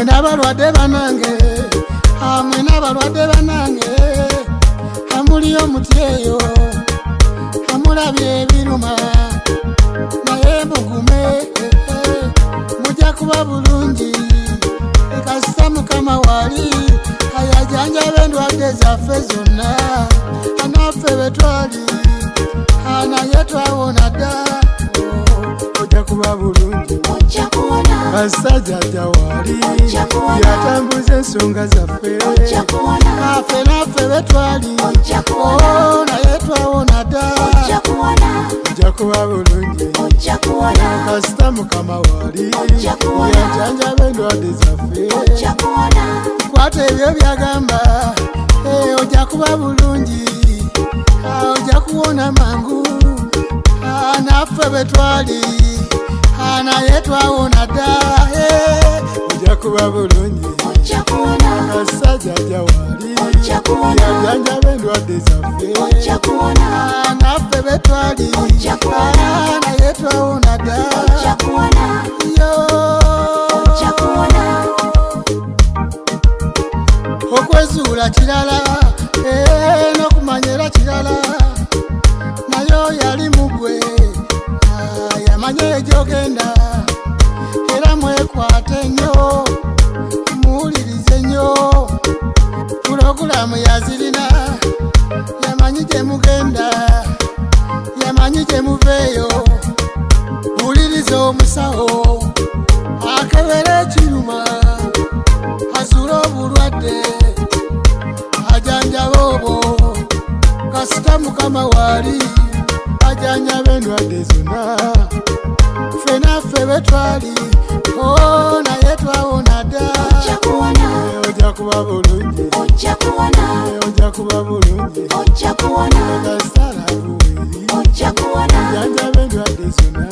n'abalwadde banange, hamwe n'abalwadde banange, hamuli omutyeyo, hamulabye ebiruma, naye mugume, mujja kuba bulungi, kasita Mukama wali ayajanjaba endwadde zaffe zonna, anaffe bwe twali naye twawona dda, ojja kuba bulungi. Basajja wali yatambuza ensonga zaffe, naffe bwe twali naye twawona dda, ojja kuba bulungi. Kasita Mukama wali yajanjaba endwadde zaffe, kwata ebyo byagamba, ojja kuba bulungi, ojja kuwona mangu, naffe bwe twali naye twawona dda, ojja kuba bulungi. Basajja wali yajanjaba endwadde zaffe, naffe bwe twali naye twawona dda. Okwezuula kirala, n'okumanyira kirala, naye yali mugwe yamanye gy'ogenda, era mwekwate nnyo, muwulirize nnyo, pulogulamu yazirina, yamanyi gye mugenda, yamanyi gye muveeyo, wuliriza omusawo akebera ekiruma, azuule obulwadde, ajanjaba obwo, kasita Mukama wali ajanjaba endwadde zonna, ffe naffe bwe twali naye twawona dda, ojja kuba bulungi, ojja kuba bulungi. Kasitalavu weri ajanjaba endwadde zonna,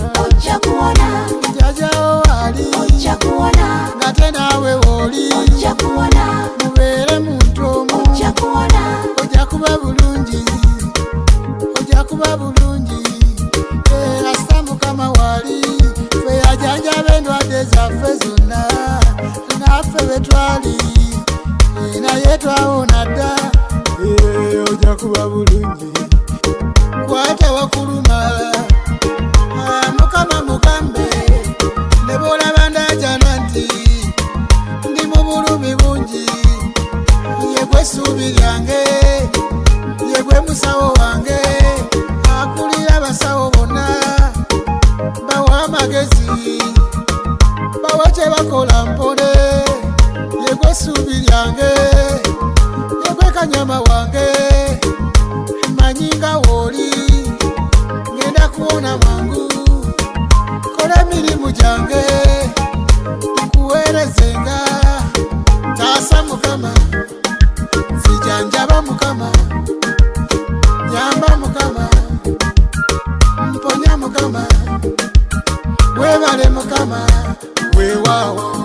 jajawo wali ngate naawe wooli, mubeere muntu omu, ojja kuba bulungi, ojja kuba bulungi. Kasita Mukama wali ffe yajanjaba endwadde zaffe zonna, naffe bwe twali naye twawona dda, ojja kuba bulungi. Kwata wakuluma, Mukama mugambe, ne bw'olaba ndajana nti ndi mu bulumi bungi, ye gwe ssuubi lyange, ye gwe musawo wange, akulira abasawo bonna, bawa amagezi, bawa kye bakola mpone, ye gwe ssuubi lyange, ye gwe kanyama wange, mmanyi nga wooli, ngenda kuwona mangu, kola emirimu gyange, nkuweerezenga, taasa Mukama, zijanjaba Mukama, nyamba Mukama, mponya Mukama, weebale Mukama, weewaawo.